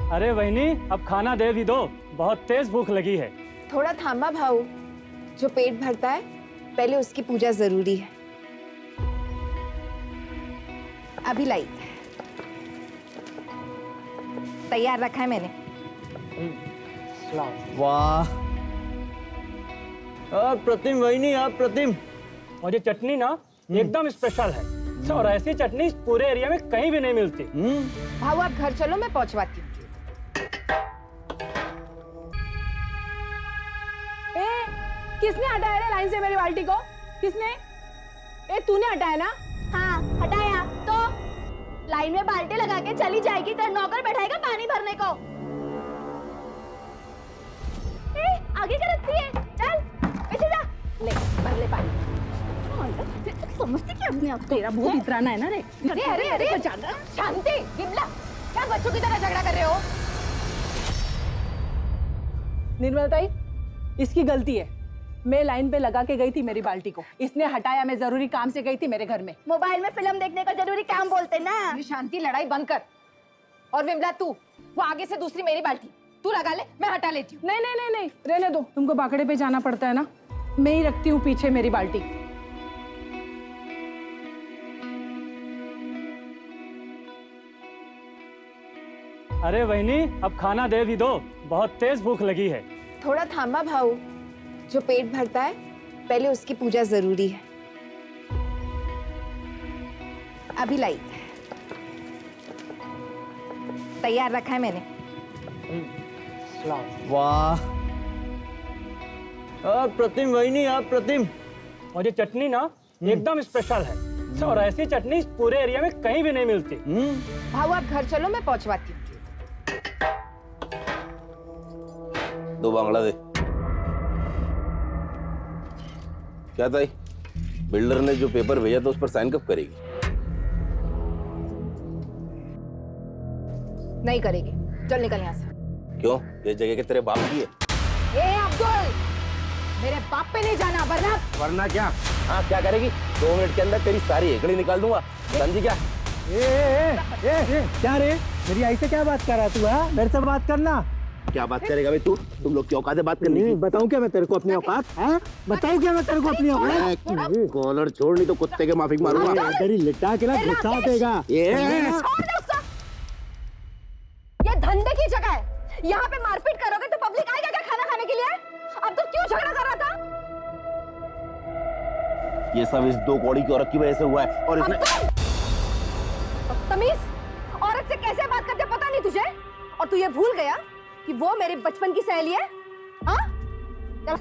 अरे बहनी, अब खाना दे भी दो, बहुत तेज भूख लगी है। थोड़ा थामा भाऊ, जो पेट भरता है पहले उसकी पूजा जरूरी है। अभी लाई, तैयार रखा है मैंने। वाह, प्रतिम बहनी, आप प्रतिम। और ये चटनी ना एकदम स्पेशल है और ऐसी चटनी पूरे एरिया में कहीं भी नहीं मिलती। भाऊ आप घर चलो, मैं पहुंचवाती हूँ। किसने हटाया रे लाइन से मेरी बाल्टी को? किसने? तूने हटाया ना? हाँ हटाया तो लाइन में बाल्टी लगा के चली जाएगी, तेरा नौकर बैठाएगा पानी भरने को। आगे क्या रखती है? चल पीछे जा, ले भर ले पानी। समझती क्या अपने आप? तेरा बहुत इतराना है ना रे। अरे अरे अरे शांति, विमला, क्या बच्चों की तरह झगड़ा कर रहे हो? निर्मल ताई, इसकी गलती है। मैं लाइन पे लगा के गई थी मेरी बाल्टी को, इसने हटाया। मैं जरूरी काम से गई थी मेरे घर में। मोबाइल में फिल्म देखने का जरूरी काम बोलते ना। शांति, लड़ाई बंद कर। और विमला तू, वो आगे से दूसरी मेरी बाल्टी तू लगा ले, मैं हटा लेती हूँ। नहीं नहीं नहीं नहीं, रहने दो। तुमको बाकड़े पे जाना पड़ता है ना, मैं ही रखती हूँ पीछे मेरी बाल्टी। अरे बहनी, अब खाना दे भी दो, बहुत तेज भूख लगी है। थोड़ा थामा भाऊ, जो पेट भरता है पहले उसकी पूजा जरूरी है। अभी लाई, तैयार रखा है मैंने। वाह, प्रतिम बहनी, आप प्रतिम। और ये चटनी ना एकदम स्पेशल है और ऐसी चटनी पूरे एरिया में कहीं भी नहीं मिलती। भाऊ आप घर चलो, मैं पहुंचवाती हूँ। दो बांग्ला दे। क्या ताई, बिल्डर ने जो पेपर भेजा था उस पर साइन कब करेगी? नहीं करेगी, चल निकल यहाँ से। क्यों? ये जगह के तेरे बाप की है। ए अब्दुल, मेरे बाप पे नहीं जाना, वरना क्या? हाँ क्या करेगी? 2 मिनट के अंदर तेरी सारी हेकड़ी निकाल दूंगा। समझी क्या? क्या रे, मेरी आई से क्या बात कर रहा तू? हाँ, मेरे से बात करना। क्या बात करेगा भाई तू? तुम लोग की औकात है बात करने की? बताऊं क्या मैं तेरे को अपनी औकात? बताऊं क्या मैं तेरे को अपनी औकात? कॉलर छोड़, नहीं तो कुत्ते के माफिक मारूंगा। तेरी लिटा के ना घुसा देगा। ये धंधे की जगह है, यहाँ पे मारपीट करोगे तो पब्लिक आएगा क्या खाना खाने के लिए? अब तो क्यों झगड़ा कर रहा था? ये सब इस 2 कौड़ी की औरत की वजह से हुआ है। और इसने तमीज, औरत से कैसे बात करते पता नहीं तुझे? और तू ये भूल गया कि वो मेरे बचपन की सहेली है? हाँ? चल,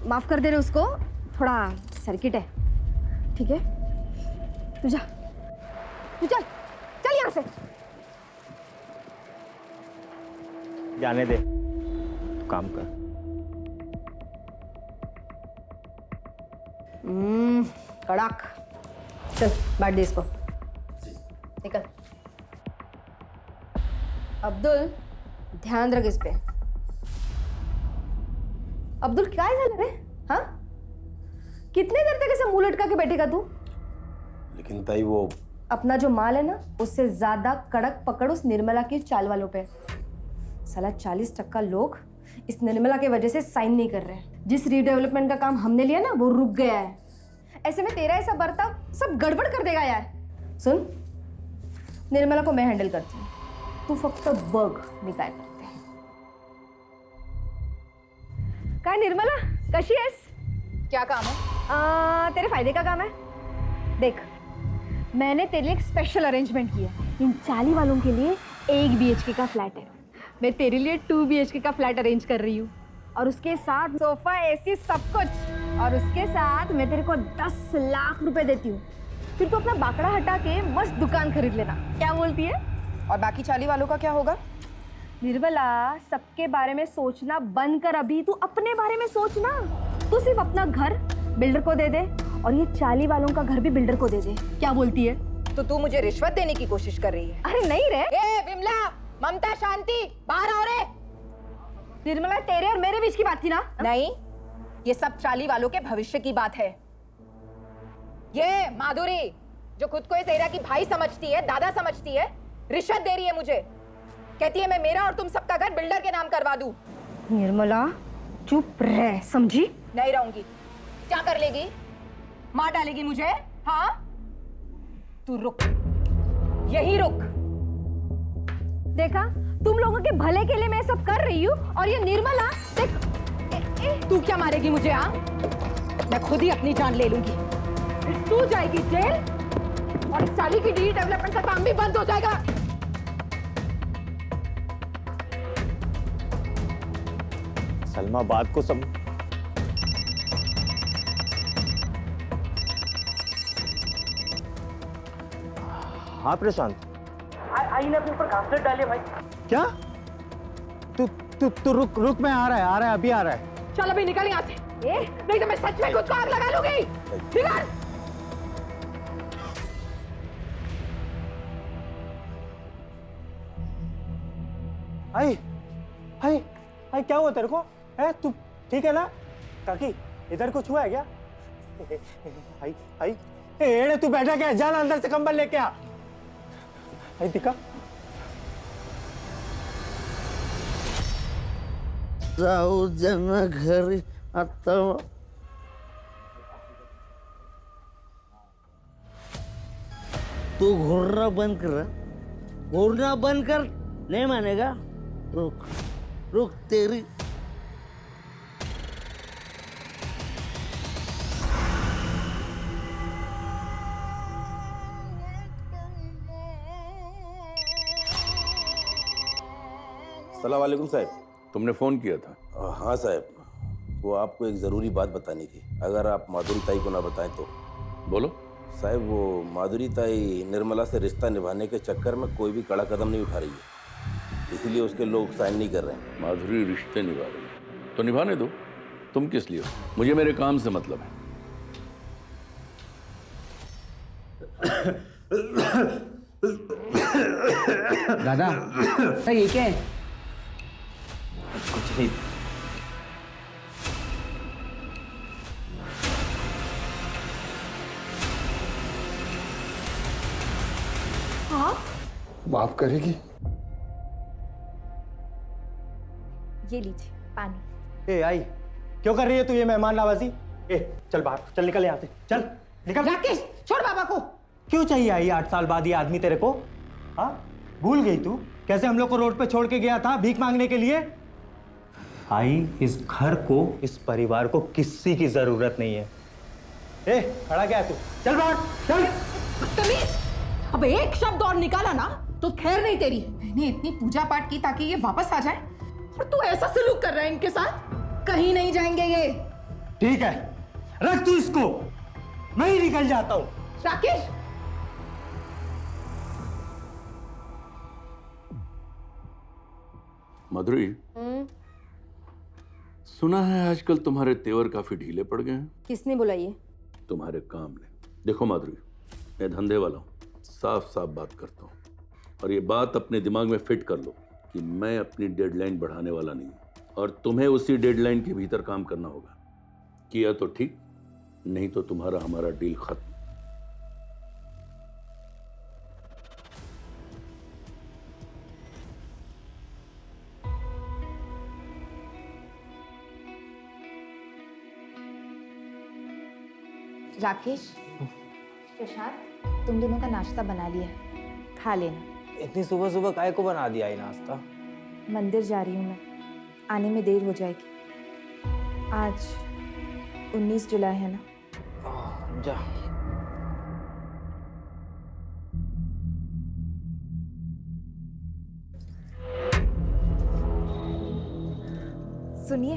माफ कर दे रहे उसको, थोड़ा सर्किट है, ठीक है? तू जा, तू चल, चल यहाँ से। जाने दे, तू काम कर। कड़क, चल बांट दे इसको, निकल। अब्दुल, ध्यान रख इस पे। अब्दुल क्या है रे? हाँ, कितने देर तक ऐसे मुंह लटका के बैठेगा तू? लेकिन ताई वो अपना जो माल है ना, उससे ज्यादा कड़क पकड़ उस निर्मला की चाल वालों पे। साला 40% लोग इस निर्मला के वजह से साइन नहीं कर रहे हैं। जिस रीडेवलपमेंट का काम हमने लिया ना, वो रुक गया है। ऐसे में तेरा ऐसा बर्ताव सब गड़बड़ कर देगा यार। सुन, निर्मला को मैं हैंडल करती हूँ, तू फक्त बघ मी काय करते। काय निर्मला, कशी आहेस? क्या काम है? तेरे फायदे का काम है। देख, मैंने तेरे लिए एक स्पेशल अरेंजमेंट किया। इन चाली वालों के लिए 1 BHK का फ्लैट है, मैं तेरे लिए 2 BHK का फ्लैट अरेंज कर रही हूँ, और उसके साथ सोफा, AC, सब कुछ। और उसके साथ मैं तेरे को 10 लाख रुपए देती हूँ, फिर तू अपना बाकड़ा हटा के मस्त दुकान खरीद लेना। क्या बोलती है? और बाकी चाली वालों का क्या होगा? निर्मला, सबके बारे में सोचना बंद कर, अभी तू अपने बारे में सोचना। तू सिर्फ अपना घर बिल्डर को दे दे, और ये चाली वालों का घर भी बिल्डर को दे दे। क्या बोलती है? तो तू मुझे रिश्वत देने की कोशिश कर रही है? अरे नहीं रे। ए विमला, ममता, शांति, बाहर आओ रे। निर्मला, तेरे और मेरे बीच की बात थी ना? नहीं, ये सब चाली वालों के भविष्य की बात है। ये माधुरी, जो खुद को इस एरिया की भाई समझती है, दादा समझती है, रिश्वत दे रही है मुझे। कहती है मैं मेरा और तुम सबका घर बिल्डर के नाम करवा दूं। निर्मला चुप रह, समझी? नहीं रहूंगी। क्या कर लेगी? मार डालेगी मुझे? हाँ, तू रुक, यही रुक। देखा, तुम लोगों के भले के लिए मैं सब कर रही हूँ और ये निर्मला देख। तू क्या मारेगी मुझे? हाँ, मैं खुद ही अपनी जान ले लूंगी। तू जाएगी जेल और इस साली की डी डेवलपमेंट का काम भी बंद हो जाएगा। सलमा बात को सम हाँ प्रशांत, आई ने अपने ऊपर घासलेट डाली है भाई। क्या? तू रुक, मैं आ रहा है, अभी आ रहा है। चल अभी निकल यहाँ से, नहीं तो मैं सच में खुद को आग लगा लूंगी। निकल। आई क्या हुआ तेरे को? है तू ठीक है ना? काकी इधर कुछ हुआ है क्या? आई एड़े तू बैठा क्या? जाना अंदर से कंबल लेके आ। आई दिखा जाऊ जना घरी आता। तू घूरना बंद कर, घूरना बंद कर। नहीं मानेगा? रुक रुक तेरी। अस्सलाम वालेकुम साहब। तुमने फोन किया था? हाँ साहब, वो आपको एक ज़रूरी बात बतानी थी, अगर आप माधुरी ताई को ना बताएं तो। बोलो। साहब वो माधुरी ताई निर्मला से रिश्ता निभाने के चक्कर में कोई भी कड़ा कदम नहीं उठा रही है, इसीलिए उसके लोग साइन नहीं कर रहे हैं। माधुरी रिश्ते निभा रही है तो निभाने दो, तुम किस लिए हो? मुझे मेरे काम से मतलब है। दादा ये क्या है? कुछ नहीं। माफ करेगी? ये लीजिए पानी। ए आई, क्यों कर रही है तू ये मेहमान नवाजी? ए चल बाहर, चल निकल यहाँ से, चल निकल। राकेश छोड़ बाबा को। क्यों चाहिए आई 8 साल बाद ये आदमी तेरे को? हाँ, भूल गई तू कैसे हम लोग को रोड पे छोड़ के गया था भीख मांगने के लिए? आई, इस घर को, इस परिवार को किसी की जरूरत नहीं है। ए खड़ा क्या है तू? चल बाहर, चल। तमीज, अब एक शब्द और निकाला ना तो खैर नहीं तेरी। मैंने इतनी पूजा पाठ की ताकि ये वापस आ जाए और तू ऐसा सलूक कर रहा है इनके साथ। कहीं नहीं जाएंगे ये। ठीक है, रख तू इसको, मैं ही निकल जाता हूं। राकेश, माधुरी, सुना है आजकल तुम्हारे तेवर काफी ढीले पड़ गए हैं। किसने बोला ये? तुम्हारे काम ने। देखो माधुरी, मैं धंधे वाला हूँ, साफ साफ बात करता हूँ, और ये बात अपने दिमाग में फिट कर लो कि मैं अपनी डेडलाइन बढ़ाने वाला नहीं हूँ, और तुम्हें उसी डेडलाइन के भीतर काम करना होगा। किया तो ठीक, नहीं तो तुम्हारा हमारा डील खत्म। राकेश, प्रशांत, तुम दोनों का नाश्ता बना लिया है, खा लेना। इतनी सुबह सुबह काय को बना दिया ये नाश्ता? मंदिर जा रही हूँ मैं, आने में देर हो जाएगी। आज 19 जुलाई है ना? जा। सुनिए,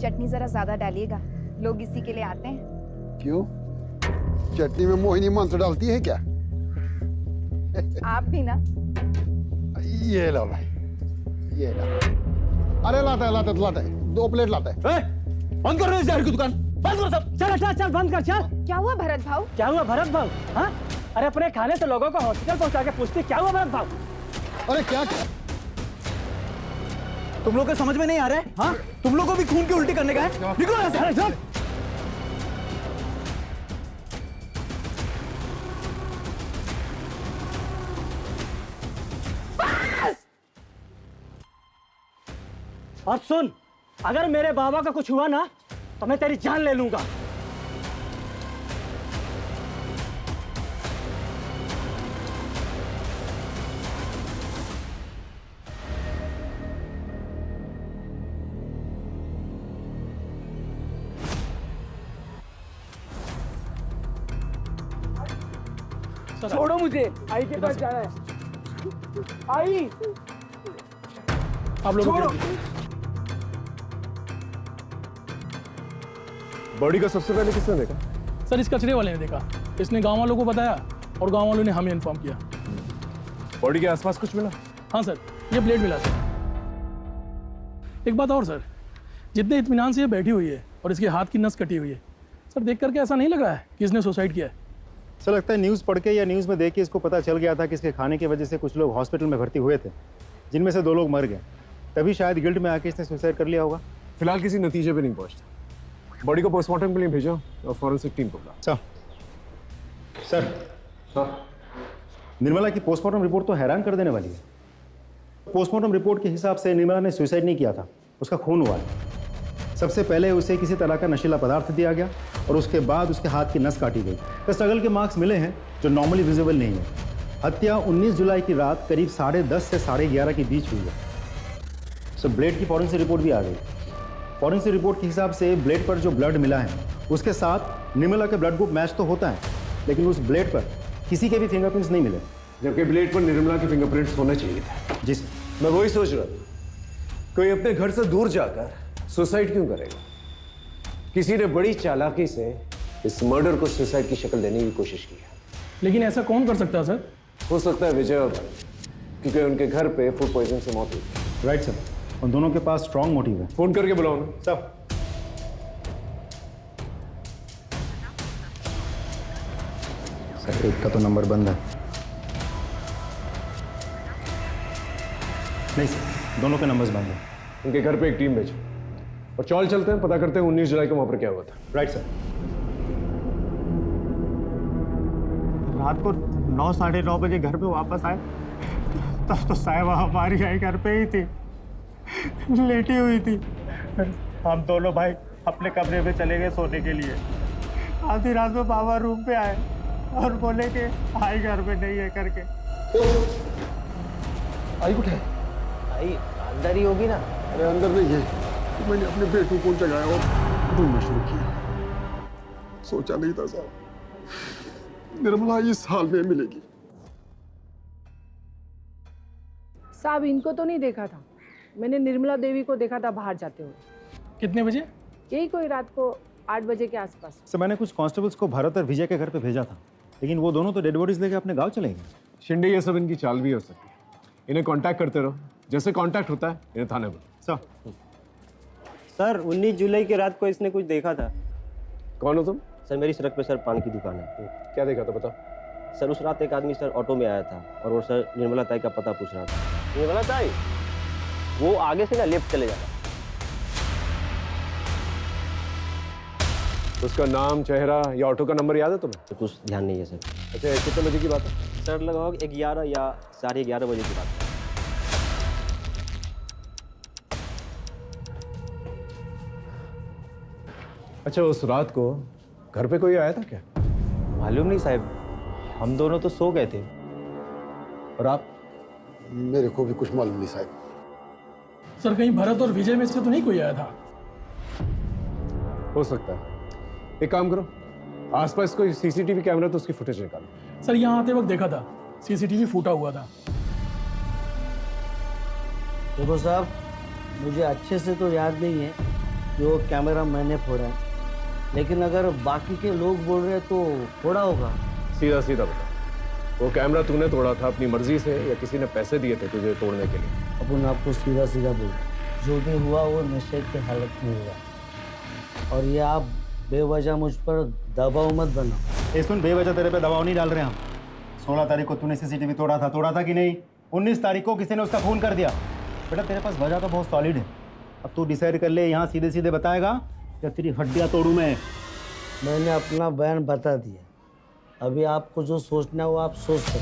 चटनी जरा ज्यादा डालिएगा, लोग इसी के लिए आते हैं। क्यों? चटनी में मोहिनी मंत्र डालती है क्या? आप भी ना। ये लो भाई, ये लो। अरे लाता है 2 प्लेट लाता है। बंद कर रहे हो जहर की दुकान, बंद करो सब। चल बंद कर, चल। क्या हुआ भरत भाव? क्या हुआ भरत भाव? हाँ, अरे अपने खाने से लोगों को हॉस्पिटल पहुंचा के पूछती क्या हुआ भरत भाव? अरे क्या? तुम लोग को समझ में नहीं आ रहा है? हाँ, तुम लोग को भी खून की उल्टी करने का है? निकलो यहाँ से, चल। और सुन, अगर मेरे बाबा का कुछ हुआ ना तो मैं तेरी जान ले लूंगा। छोड़ो मुझे, आई के पास जाना है। आई, आप लोग छोड़ो। बॉडी का सबसे पहले किसने देखा? सर इस कचरे वाले ने देखा, इसने गांव वालों को बताया और गांव वालों ने हमें इन्फॉर्म किया। बॉडी के आसपास कुछ मिला? हाँ सर, ये ब्लेड मिला सर। एक बात और सर, जितने इत्मीनान से ये बैठी हुई है और इसके हाथ की नस कटी हुई है, सर देख करके ऐसा नहीं लग रहा है कि इसने सुसाइड किया है। सर लगता है न्यूज़ पढ़ के या न्यूज़ में देख के इसको पता चल गया था कि इसके खाने की वजह से कुछ लोग हॉस्पिटल में भर्ती हुए थे, जिनमें से 2 लोग मर गए। तभी शायद गिल्ट में आके इसने सुसाइड कर लिया होगा। फिलहाल किसी नतीजे पे नहीं पहुंचता। बॉडी को पोस्टमार्टम के लिए भेजा और फॉरेंसिक टीम को बुला। सर निर्मला की पोस्टमार्टम रिपोर्ट तो हैरान कर देने वाली है। पोस्टमार्टम रिपोर्ट के हिसाब से निर्मला ने सुसाइड नहीं किया था, उसका खून हुआ है। सबसे पहले उसे किसी तरह का नशीला पदार्थ दिया गया और उसके बाद उसके हाथ की नस काटी गई। स्ट्रगल के मार्क्स मिले हैं जो नॉर्मली विजिबल नहीं है। हत्या 19 जुलाई की रात करीब 10:30 से 11:30 के बीच हुई है। सो ब्लेड की फॉरेंसिक रिपोर्ट भी आ गई। फॉरेंसिक रिपोर्ट के हिसाब से ब्लेड पर जो ब्लड मिला है उसके साथ निर्मला के ब्लड ग्रुप मैच तो होता है, लेकिन उस ब्लेड पर किसी के भी फिंगरप्रिंट्स नहीं मिले, जबकि ब्लेड पर निर्मला के फिंगरप्रिंट्स होने चाहिए थे। जी सर। मैं वही सोच रहा था, कोई अपने घर से दूर जाकर सुसाइड क्यों करेगा? किसी ने बड़ी चालाकी से इस मर्डर को सुसाइड की शक्ल देने की कोशिश की है। लेकिन ऐसा कौन कर सकता है सर? हो सकता है विजय और भाई, क्योंकि उनके घर पे फूड पॉइजन से मौत हुई। राइट सर, उन दोनों के पास स्ट्रॉन्ग मोटिव है। फोन करके बुलाओ ना। सब सर, एक का तो नंबर बंद है। नहीं सर, दोनों के नंबर्स बंद है। उनके घर पे एक टीम भेजो और चौल चलते हैं, पता करते हैं 19 जुलाई को वहां पर क्या हुआ था। Right sir. रात को 9 साढ़े 9 बजे घर पे वापस आए तब तो साहिबा हमारी आई घर पे ही थी, लेटी हुई थी। हम दोनों भाई अपने कमरे में चले गए सोने के लिए। आधी रात में बाबा रूम पे आए और बोले कि आई घर में नहीं है करके। आई कुछ है? आई अंदर ही होगी ना। अरे अंदर नहीं है, मैंने अपने बेटे को जगाया और ढूंढना शुरू किया। सोचा नहीं था साहब निर्मला इस हाल में मिलेगी। साहब इनको तो नहीं देखा था, मैंने निर्मला देवी को देखा था बाहर जाते हुए। कितने बजे? यही कोई रात को 8 बजे के आसपास। सर मैंने कुछ कांस्टेबल्स को भरत और विजय के घर पे भेजा था, लेकिन वो दोनों तो डेड बॉडीज लेके अपने गांव चले गए। शिंदे ये सब इनकी चाल भी हो सकती है। इन्हें कांटेक्ट करते रहो, जैसे कांटेक्ट होता है इन्हें थाने बुलाओ। सर 19 जुलाई की रात को इसने कुछ देखा था। कौन हो तुम? सर मेरी सड़क पे सर पान की दुकान है। क्या देखा था बताओ। सर उस रात एक आदमी सर ऑटो में आया था और वो सर निर्मला ताई का पता पूछ रहा था। निर्मला ताई, वो आगे से ना लेफ्ट चले जाता। उसका नाम, चेहरा या ऑटो का नंबर याद है तुम्हें? कुछ ध्यान नहीं है सर। अच्छा कितने बजे की बात है? सर लगभग 11 या 11:30 बजे की बात है। अच्छा उस रात को घर पे कोई आया था क्या? मालूम नहीं साहब, हम दोनों तो सो गए थे। और आप? मेरे को भी कुछ मालूम नहीं साहब। सर कहीं भरत और विजय में से तो नहीं कोई आया था? हो सकता है। एक काम करो, आसपास कोई सीसीटीवी कैमरा तो उसकी फुटेज निकालो। सर यहाँ आते वक्त देखा था, सीसीटीवी फूटा हुआ था। देखो साहब, मुझे अच्छे से तो याद नहीं है कि वो कैमरा मैंने फोड़ा है, लेकिन अगर बाकी के लोग बोल रहे हैं तो फोड़ा होगा। सीधा सीधा बता, वो कैमरा तूने तोड़ा था अपनी मर्जी से या किसी ने पैसे दिए थे तुझे तोड़ने के लिए? अपन आपको सीधा सीधा बोल, जो भी हुआ वो नशे की हालत में हुआ, और ये आप बेवजह मुझ पर दबाव मत बनाओ। ए सुन, बेवजह तेरे पे दबाव नहीं डाल रहे हम। 16 तारीख को तूने सीसीटीवी तोड़ा था कि नहीं? 19 तारीख को किसी ने उसका खून कर दिया। बेटा तेरे पास वजह तो बहुत सॉलिड है, अब तू डिसाइड कर ले, यहाँ सीधे सीधे बताएगा या तेरी हड्डियाँ तोड़ूं मैं। मैंने अपना बयान बता दिया, अभी आपको जो सोचना है वो आप सोच सकते।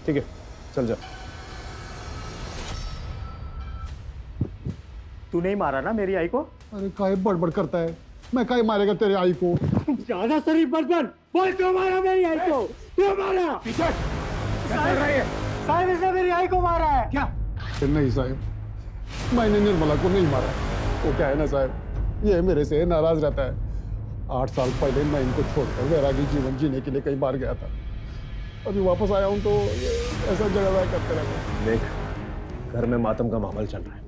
ठीक है चल जा। तूने ही मारा ना मेरी आई को? अरे काहे बड़बड़ करता है, मैं काहे मारेगा तेरे आई को? ज्यादा शरीफ बर्तन बोल, क्यों मारा मेरी आई को? क्यों मारा? साहब इसने मेरी आई को मारा है क्या? नहीं साहब, मैंने निर्मला को नहीं मारा। वो क्या है ना साहब, ये मेरे से नाराज रहता है। 8 साल पहले मैं इनको छोड़कर वैरागी जीवन जीने के लिए कई बार गया था। अभी वापस आया हूँ तो ये ऐसा झगड़ा करते रहते हैं। देख, घर में मातम का माहौल चल रहा है,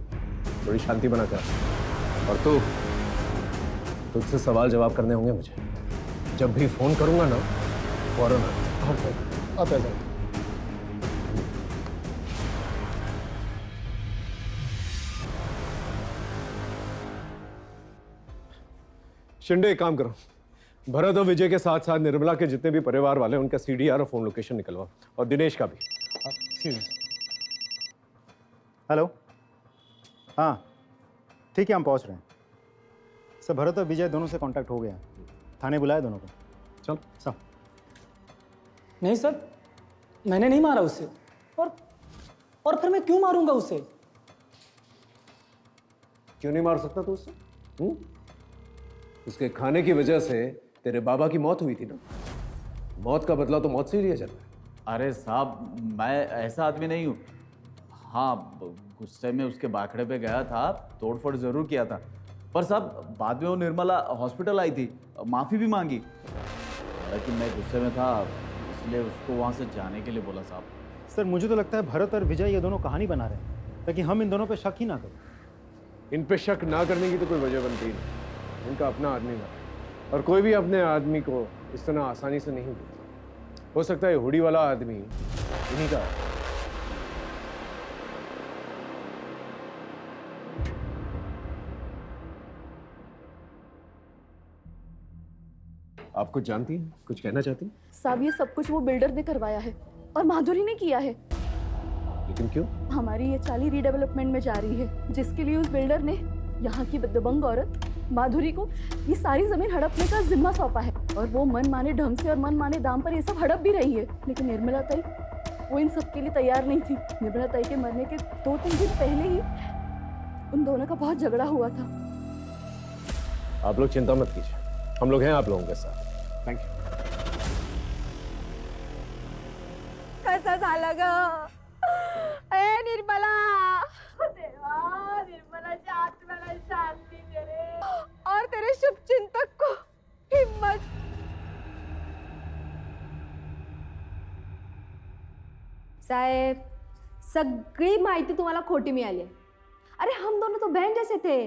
थोड़ी शांति बना कर। और तुझसे सवाल जवाब करने होंगे मुझे। जब भी फोन करूंगा ना, फौरन आता है। शिंदे, एक काम करो, भरत और विजय के साथ साथ निर्मला के जितने भी परिवार वाले हैं उनका CDR और फोन लोकेशन निकलवाओ, और दिनेश का भी। हेलो, हाँ ठीक है, हम पहुंच रहे हैं सर। भरत और विजय दोनों से कांटेक्ट हो गया, थाने बुलाया दोनों को। चल सब। नहीं सर, मैंने नहीं मारा उसे। और फिर मैं क्यों मारूंगा उसे? क्यों नहीं मार सकता तू उससे? उसके खाने की वजह से तेरे बाबा की मौत हुई थी ना। मौत का बदला तो मौत से ही लिया जाता है। अरे साहब, मैं ऐसा आदमी नहीं हूँ। हाँ, गुस्से में उसके बाखड़े पे गया था, तोड़फोड़ जरूर किया था, पर साहब बाद में वो निर्मला हॉस्पिटल आई थी, माफ़ी भी मांगी। हालांकि मैं गुस्से में था, इसलिए उसको वहाँ से जाने के लिए बोला साहब। सर मुझे तो लगता है भरत और विजय ये दोनों कहानी बना रहे हैं ताकि हम इन दोनों पे शक ही ना करें। इन पे शक ना करने की तो कोई वजह बनती नहीं। उनका अपना आदमी मरा, और कोई भी अपने आदमी को इस तरह आसानी से नहीं भूलता। हो सकता है हुडी वाला आदमी इन्हीं का। आप कुछ जानती हैं? कुछ कहना चाहती हैं? साहब, ये सब कुछ वो बिल्डर ने करवाया है और माधुरी ने किया है। लेकिन क्यों? हमारी ये चाली रीडेवलपमेंट में जा रही है, जिसके लिए उस बिल्डर ने यहाँ की दबंग औरत माधुरी को ये सारी जमीन हड़पने का जिम्मा सौंपा है। और वो मन माने ढंग से और मन माने दाम पर ये सब हड़प भी रही है। लेकिन निर्मला ताई वो इन सब के लिए तैयार नहीं थी। निर्मला ताई के मरने के 2-3 दिन पहले ही उन दोनों का बहुत झगड़ा हुआ था। आप लोग चिंता मत कीजिए, हम लोग हैं आप लोगों के साथ। Thank you. कैसा झालं ग? ए निर्मला, देवा, निर्मलाच्या आत्म्याला शांती दे रे, और तेरे शुभचिंतक को हिम्मत। साहेब, सगळी माहिती तुम्हाला खोटी मिळाली आहे। अरे हम दोनों तो बहन जैसे थे,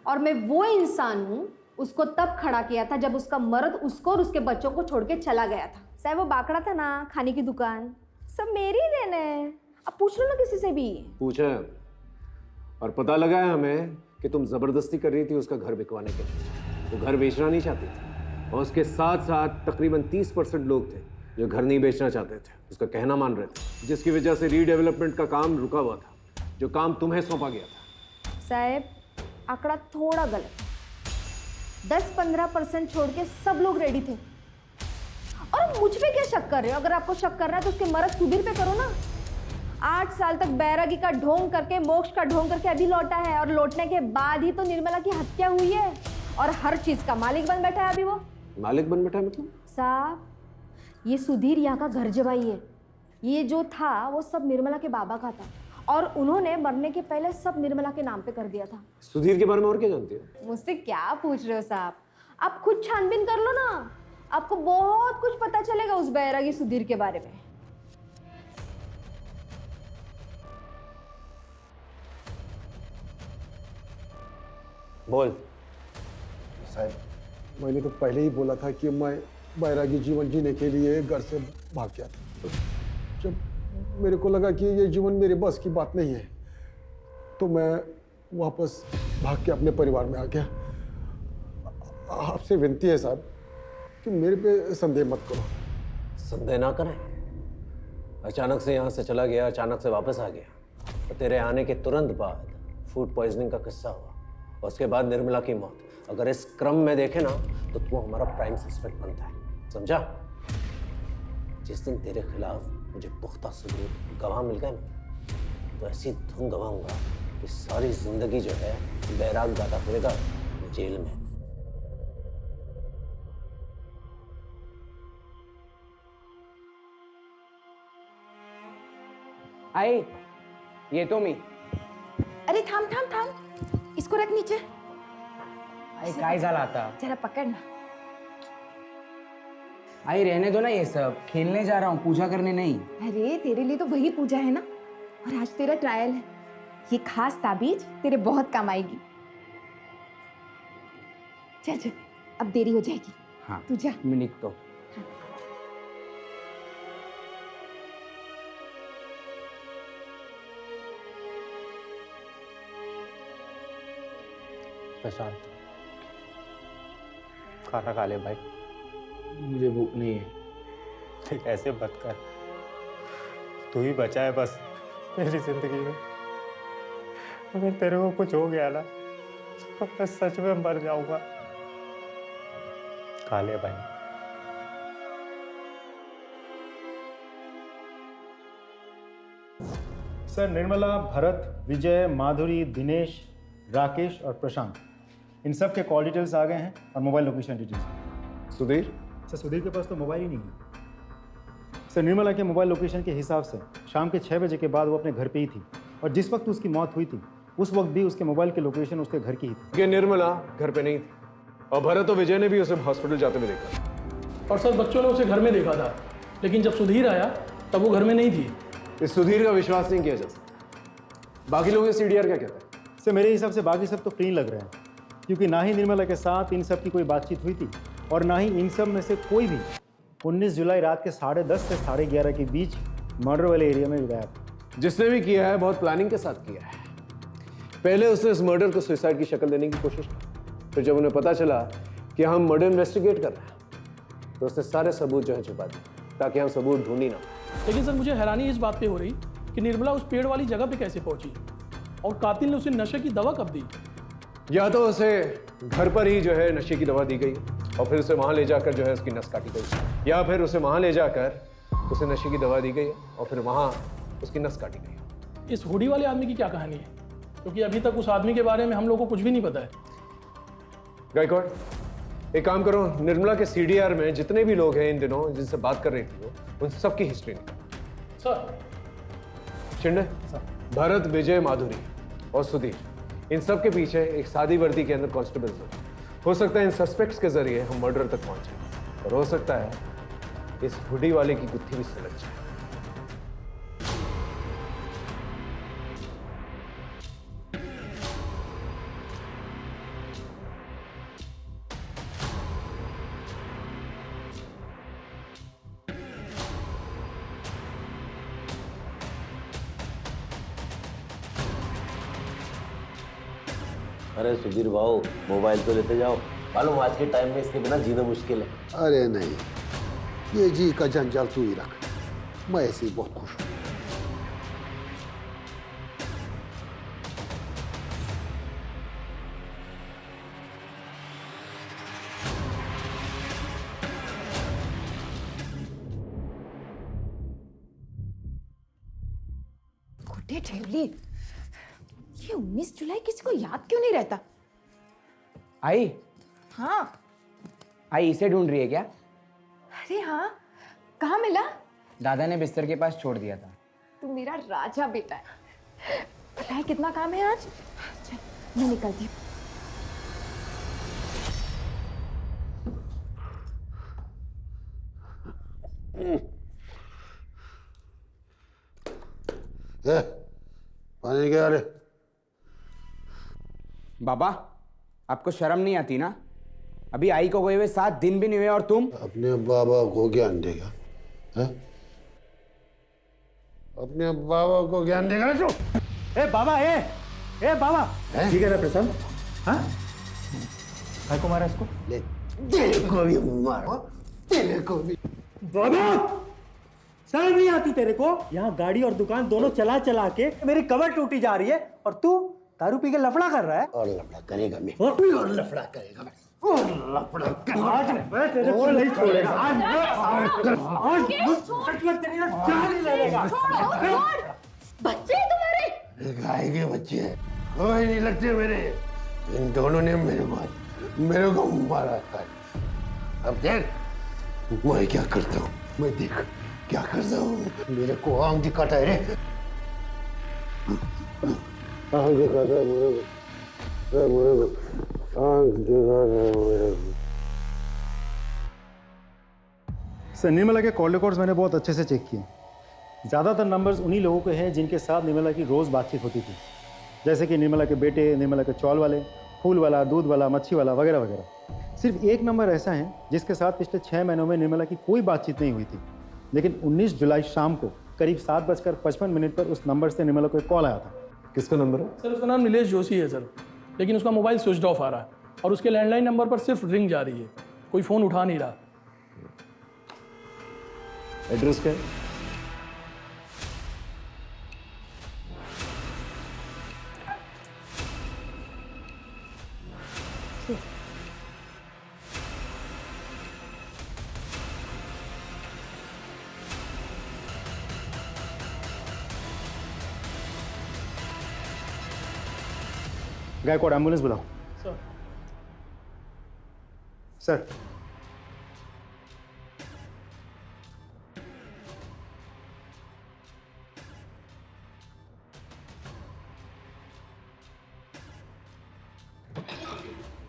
और मैं वो इंसान हूँ उसको तब खड़ा किया था जब उसका मर्द उसको और उसके बच्चों को छोड़ के चला गया था। साहब वो बाकड़ा था ना, खाने की दुकान, सब मेरी ही देन है। अब पूछ लो ना किसी से भी। पूछा है, और पता लगा है हमें कि तुम जबरदस्ती कर रही थी उसका घर बिकवाने के लिए। वो घर बेचना नहीं चाहती थी, और उसके साथ साथ तकरीबन 30% लोग थे जो घर नहीं बेचना चाहते थे, उसका कहना मान रहे थे, जिसकी वजह से रीडेवलपमेंट का काम रुका हुआ था, जो काम तुम्हें सौंपा गया था। साहब आंकड़ा थोड़ा गलत, 10-15% छोड़ के सब लोग रेडी थे। और मुझ पे क्या शक कर रहे हो? अगर आपको शक कर रहा है तो उसके मर्द सुधीर पे करो ना। 8 साल तक बैरागी का ढोंग करके, मोक्ष का ढोंग करके अभी लौटा है, और लौटने के बाद ही तो निर्मला की हत्या हुई है, और हर चीज का मालिक बन बैठा है अभी वो। मालिक बन बैठा है मतलब? साहब ये सुधीर यहाँ का घर जवाई है। ये जो था वो सब निर्मला के बाबा का था, और उन्होंने मरने के पहले सब निर्मला के नाम पे कर दिया था। सुधीर के बारे में और क्या जानती हो? मुझसे क्या पूछ रहे हो साहब? आप खुद छानबीन कर लो ना, आपको बहुत कुछ पता चलेगा उस बैरागी सुधीर के बारे में। बोल। साहब मैंने तो पहले ही बोला था कि मैं बैरागी जीवन जीने के लिए घर से भाग गया था। जब मेरे को लगा कि ये जीवन मेरे बस की बात नहीं है, तो मैं वापस भाग के अपने परिवार में आ गया। आपसे विनती है साहब कि मेरे पे संदेह मत करो। संदेह ना करें। अचानक से यहाँ से चला गया, अचानक से वापस आ गया, और तेरे आने के तुरंत बाद फूड पॉइजनिंग का किस्सा हुआ, और उसके बाद निर्मला की मौत। अगर इस क्रम में देखे ना तो तू हमारा प्राइम सस्पेक्ट बनता है, समझा? जिस दिन तेरे खिलाफ मुझे पुख्ता सबूत, गवाह मिल गए ना, तो ऐसी धुन गवाऊंगा कि सारी जिंदगी जो है बैराग गाता फिरेगा जेल में। आई ये तो मी अरे थाम थाम थाम, इसको रख नीचे। आई काय झाला आता? जरा पकड़ना। आई रहने दो ना ये सब, खेलने जा रहा हूँ, पूजा करने नहीं। अरे तेरे लिए तो वही पूजा है ना, और आज तेरा ट्रायल है। ये खास ताबीज तेरे बहुत काम आएगी। चल चल, अब देरी हो जाएगी। हाँ तू जा। मैं निकता हूँ। प्रशांत, खाना खा ले भाई। मुझे भूख नहीं है। देख ऐसे मत कर, तू ही बचा है बस मेरी जिंदगी में। अगर तेरे को कुछ हो गया ना तो मैं सच में मर जाऊंगा। खा ले भाई। सर, निर्मला, भरत, विजय, माधुरी, दिनेश, राकेश और प्रशांत, इन सब के कॉल डिटेल्स आ गए हैं और mobile location details. Sudhir? Sir, Sudhir के पास तो मोबाइल ही नहीं है। सर, निर्मला के मोबाइल लोकेशन के हिसाब से शाम के 6 बजे के बाद वो अपने घर पे ही थी, और जिस वक्त उसकी मौत हुई थी उस वक्त भी उसके मोबाइल की लोकेशन उसके घर की ही थी। कि निर्मला घर पे नहीं थी, और भरत और विजय ने भी उसे हॉस्पिटल जाते हुए देखा। और सर बच्चों ने उसे घर में देखा था, लेकिन जब सुधीर आया तब वो घर में नहीं थी। इस सुधीर का विश्वास नहीं किया जा सकता। बाकी लोग ये सीडीआर क्या कहते हैं? सर, मेरे हिसाब से बाकी सब तो क्लीन लग रहे हैं, क्योंकि ना ही निर्मला के साथ इन सब की कोई बातचीत हुई थी, और ना ही इन सब में से कोई भी 19 जुलाई रात के 10:30 से 11:30 के बीच मर्डर वाले एरिया में गया था। जिसने भी किया है बहुत प्लानिंग के साथ किया है। पहले उसने इस मर्डर को सुसाइड की शक्ल देने की कोशिश की, फिर जब उन्हें पता चला कि हम मर्डर इन्वेस्टिगेट कर रहे हैं तो उसने सारे सबूत जो है छुपा दिए ताकि हम सबूत ढूंढ ही ना। लेकिन सर मुझे हैरानी इस बात पे हो रही कि निर्मला उस पेड़ वाली जगह पे कैसे पहुंची, और कातिल ने उसे नशे की दवा कब दी? या तो उसे घर पर ही जो है नशे की दवा दी गई और फिर उसे वहां ले जाकर जो है उसकी नस काटी गई, या फिर उसे वहां ले जाकर उसे नशे की दवा दी गई और फिर वहां उसकी नस काटी गई। इस हुडी वाले आदमी की क्या कहानी है? क्योंकि अभी तक उस आदमी के बारे में हम लोगों को कुछ भी नहीं पता है। गायकवाड़, एक काम करो, निर्मला के सीडीआर में जितने भी लोग हैं इन दिनों जिनसे बात कर रही थी वो, उन सबकी हिस्ट्री निकालो। सर। शिंदे, भरत, विजय, माधुरी और सुधीर, इन सब के पीछे एक सादी वर्दी के अंदर कांस्टेबल हो सकता है इन सस्पेक्ट्स के जरिए हम मर्डर तक पहुंचे, और हो सकता है इस हुडी वाले की गुत्थी भी सुलझ जाए। अरे सुधीर भाऊ, मोबाइल तो लेते जाओ, मालूम आज के टाइम में इसके बिना जीना मुश्किल है। अरे नहीं, ये जी का जंजाल तू ही रख, मैं ऐसे ही बहुत खुश हूँ। खोटे ठेवली, ये 19 जुलाई किसी को याद क्यों नहीं रहता? आई, हाँ। आई इसे ढूंढ रही है क्या? अरे हाँ, कहाँ मिला? दादा ने बिस्तर के पास छोड़ दिया था। तू मेरा राजा बेटा है। पता है कितना काम है आज? चल मैं निकलती हूँ। पानी क्या रे? बाबा, आपको शर्म नहीं आती ना? अभी आई को गए हुए 7 दिन भी नहीं हुए और तुम अपने बाबा को ज्ञान देगा? है? अपने बाबा को ज्ञान देगा ना तू? ए बाबा, ए बाबा, ठीक है ना प्रशांत? हाँ, काय को मारा इसको? ले, तेरे को भी मारो, तेरे को भी। बाबा, शर्म नहीं आती तेरे को? यहाँ गाड़ी और दुकान दोनों चला चला के मेरी कमर टूटी जा रही है, और तू दारू पी के लफड़ा कर रहा है। और लफड़ा करेगा मैं, और लफड़ा करेगा मैं, और लफड़ा करेगा। आज मैं तेरे को नहीं छोड़ेगा। आज मैं तेरी जान ही ले लेगा। बच्चे तुम्हारे गाय के बच्चे हैं। कोई नहीं लगते मेरे। इन दोनों ने मेरे को मारा था। अब देख मैं क्या करता हूँ, मैं देख क्या करता हूँ। मेरे को आंख दिखाता है रे, आंख दिखाता है मेरे को, आंख दिखाता है मेरे को। सर निर्मला के कॉल रिकॉर्ड्स मैंने बहुत अच्छे से चेक किए। ज़्यादातर नंबर्स उन्हीं लोगों के हैं जिनके साथ निर्मला की रोज़ बातचीत होती थी, जैसे कि निर्मला के बेटे, निर्मला के चौल वाले, फूल वाला, दूध वाला, मच्छी वाला वगैरह वगैरह। सिर्फ एक नंबर ऐसा है जिसके साथ पिछले 6 महीनों में निर्मला की कोई बातचीत नहीं हुई थी, लेकिन 19 जुलाई शाम को करीब 7:55 पर उस नंबर से निर्मला को एक कॉल आया था। किसका नंबर है? सर उसका नाम नीलेश जोशी है सर, लेकिन उसका मोबाइल स्विच ऑफ आ रहा है और उसके लैंडलाइन नंबर पर सिर्फ रिंग जा रही है, कोई फ़ोन उठा नहीं रहा। एड्रेस क्या है? गायकवाड़ एम्बुलेंस बुलाओ। सर सर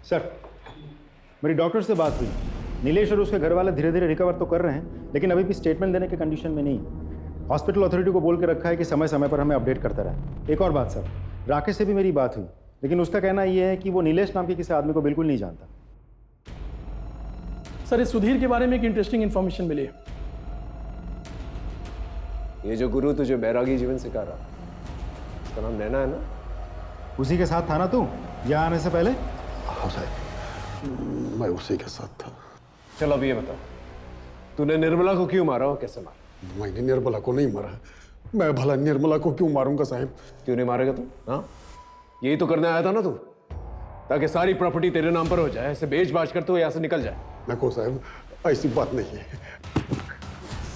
सर मेरी डॉक्टर से बात हुई। नीलेश और उसके घर वाले धीरे धीरे रिकवर तो कर रहे हैं, लेकिन अभी भी स्टेटमेंट देने के कंडीशन में नहीं है। हॉस्पिटल अथॉरिटी को बोल के रखा है कि समय समय पर हमें अपडेट करता रहे। एक और बात सर, राकेश से भी मेरी बात हुई, लेकिन उसका कहना यह है कि वो नीलेश नाम के किसी आदमी को बिल्कुल नहीं जानता। सर इस सुधीर के बारे में एक इंटरेस्टिंग इन्फॉर्मेशन मिली है। ये जो गुरु तुझे बैरागी जीवन सिखा रहा, उसका नाम नैना है ना? उसी के साथ था ना तू यहाँ आने से पहले? हाँ साहब, मैं उसी के साथ था। चल अब ये बता, तूने निर्मला को क्यों मारा और कैसे मारा? मैंने निर्मला को नहीं मारा। मैं भला निर्मला को क्यों मारूंगा साहब? क्यों नहीं मारेगा तू? हाँ, यही तो करने आया था ना तू, ताकि सारी प्रॉपर्टी तेरे नाम पर हो जाए, ऐसे बेच बाच कर तू यहाँ से निकल जाए। देखो साहब, ऐसी बात नहीं है।